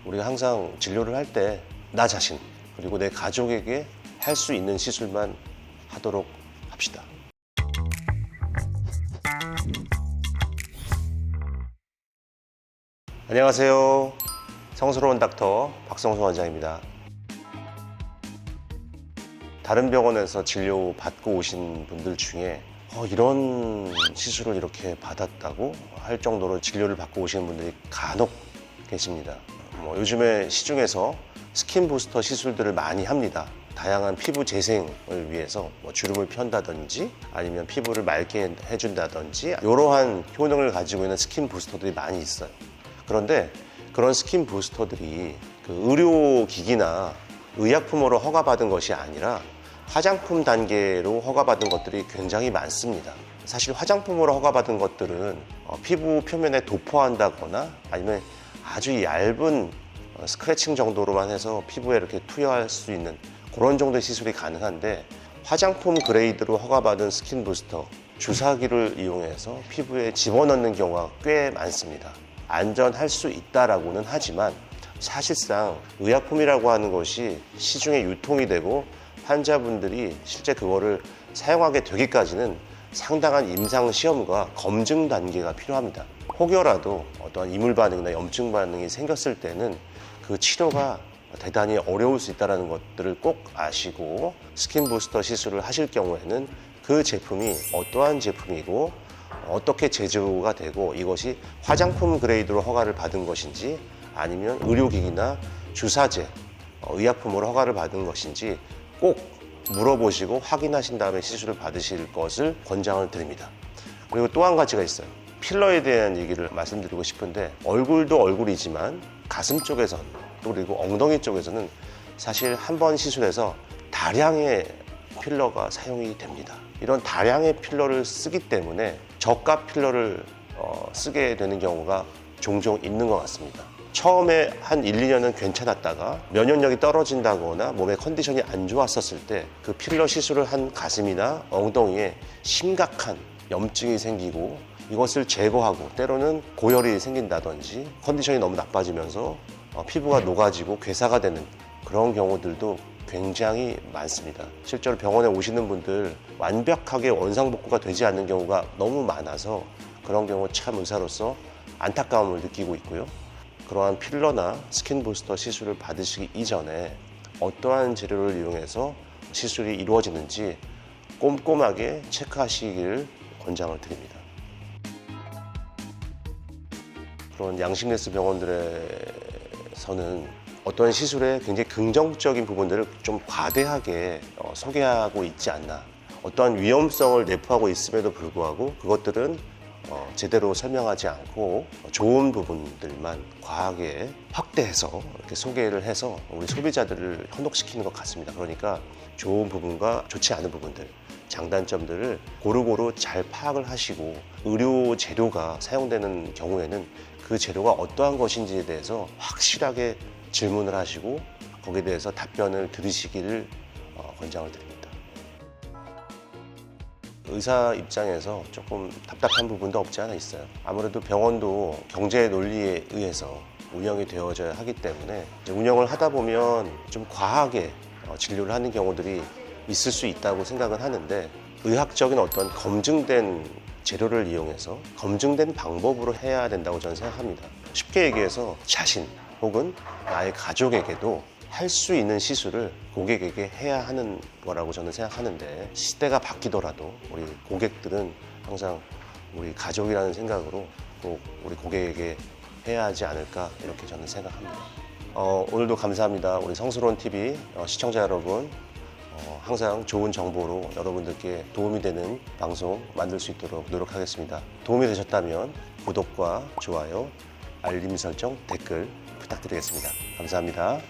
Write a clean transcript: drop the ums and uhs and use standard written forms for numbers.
우리가 항상 진료를 할 때 나 자신 그리고 내 가족에게 할 수 있는 시술만 하도록 합시다. 안녕하세요. 성스러운 닥터 박성수 원장입니다. 다른 병원에서 진료 받고 오신 분들 중에 이런 시술을 이렇게 받았다고 할 정도로 진료를 받고 오시는 분들이 간혹 계십니다. 요즘에 시중에서 스킨 부스터 시술들을 많이 합니다. 다양한 피부 재생을 위해서 주름을 편다든지 아니면 피부를 맑게 해준다든지 이러한 효능을 가지고 있는 스킨 부스터들이 많이 있어요. 그런데 그런 스킨 부스터들이 의료기기나 의약품으로 허가받은 것이 아니라 화장품 단계로 허가받은 것들이 굉장히 많습니다. 사실 화장품으로 허가받은 것들은 피부 표면에 도포한다거나 아니면 아주 얇은 스크래칭 정도로만 해서 피부에 이렇게 투여할 수 있는 그런 정도의 시술이 가능한데, 화장품 그레이드로 허가받은 스킨 부스터, 주사기를 이용해서 피부에 집어넣는 경우가 꽤 많습니다. 안전할 수 있다라고는 하지만 사실상 의약품이라고 하는 것이 시중에 유통이 되고 환자분들이 실제 그거를 사용하게 되기까지는 상당한 임상시험과 검증 단계가 필요합니다. 혹여라도 어떠한 이물 반응이나 염증 반응이 생겼을 때는 그 치료가 대단히 어려울 수 있다는 것들을 꼭 아시고, 스킨 부스터 시술을 하실 경우에는 그 제품이 어떠한 제품이고 어떻게 제조가 되고 이것이 화장품 그레이드로 허가를 받은 것인지 아니면 의료기기나 주사제, 의약품으로 허가를 받은 것인지 꼭 물어보시고 확인하신 다음에 시술을 받으실 것을 권장을 드립니다. 그리고 또 한 가지가 있어요. 필러에 대한 얘기를 말씀드리고 싶은데, 얼굴도 얼굴이지만 가슴 쪽에선 또 그리고 엉덩이 쪽에서는 사실 한 번 시술해서 다량의 필러가 사용이 됩니다. 이런 다량의 필러를 쓰기 때문에 저가 필러를 쓰게 되는 경우가 종종 있는 것 같습니다. 처음에 한 1, 2년은 괜찮았다가 면역력이 떨어진다거나 몸의 컨디션이 안 좋았었을 때 그 필러 시술을 한 가슴이나 엉덩이에 심각한 염증이 생기고 이것을 제거하고 때로는 고열이 생긴다든지 컨디션이 너무 나빠지면서 피부가 녹아지고 괴사가 되는 그런 경우들도 굉장히 많습니다. 실제로 병원에 오시는 분들 완벽하게 원상복구가 되지 않는 경우가 너무 많아서 그런 경우 참 의사로서 안타까움을 느끼고 있고요. 그러한 필러나 스킨 부스터 시술을 받으시기 이전에 어떠한 재료를 이용해서 시술이 이루어지는지 꼼꼼하게 체크하시기를 권장을 드립니다. 그런 양심레스 병원들에서는 어떤 시술에 굉장히 긍정적인 부분들을 좀 과대하게 소개하고 있지 않나, 어떠한 위험성을 내포하고 있음에도 불구하고 그것들은 제대로 설명하지 않고 좋은 부분들만 과하게 확대해서 이렇게 소개를 해서 우리 소비자들을 현혹시키는 것 같습니다. 그러니까 좋은 부분과 좋지 않은 부분들, 장단점들을 고루고루 잘 파악을 하시고, 의료 재료가 사용되는 경우에는 그 재료가 어떠한 것인지에 대해서 확실하게 질문을 하시고 거기에 대해서 답변을 들으시기를 권장을 드립니다. 의사 입장에서 조금 답답한 부분도 없지 않아 있어요. 아무래도 병원도 경제 논리에 의해서 운영이 되어져야 하기 때문에 운영을 하다 보면 좀 과하게 진료를 하는 경우들이 있을 수 있다고 생각은 하는데, 의학적인 어떤 검증된 재료를 이용해서 검증된 방법으로 해야 된다고 저는 생각합니다. 쉽게 얘기해서 자신 혹은 나의 가족에게도 할 수 있는 시술을 고객에게 해야 하는 거라고 저는 생각하는데, 시대가 바뀌더라도 우리 고객들은 항상 우리 가족이라는 생각으로 꼭 우리 고객에게 해야 하지 않을까, 이렇게 저는 생각합니다. 오늘도 감사합니다. 우리 성스러운 TV 시청자 여러분, 항상 좋은 정보로 여러분들께 도움이 되는 방송 만들 수 있도록 노력하겠습니다. 도움이 되셨다면 구독과 좋아요, 알림 설정, 댓글 부탁드리겠습니다. 감사합니다.